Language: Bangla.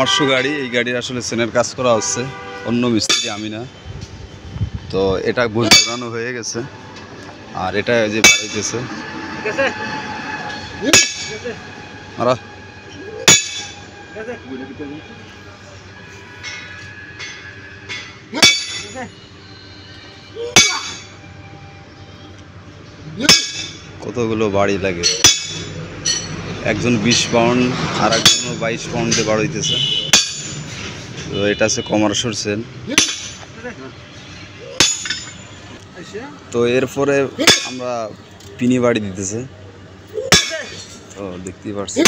কমার্শিয়াল গাড়ি, এই গাড়ির আসলে চেনের কাজ করা হচ্ছে, অন্য মিস্ত্রি, আমি না। তো এটা বুঝ ঘোরানো হয়ে গেছে, আর এটা যে বাড়াইতেছে আরা কতগুলো বাড়ি লাগে, একজন 20 পাউন্ড আর একজন 22 পাউন্ডে বাড়াইতেছে। তো এটা আছে কমার্শিয়াল চেন। তো এরপরে আমরা পিনি বাড়ি দিতেছে, তো দেখতেই পাচ্ছি।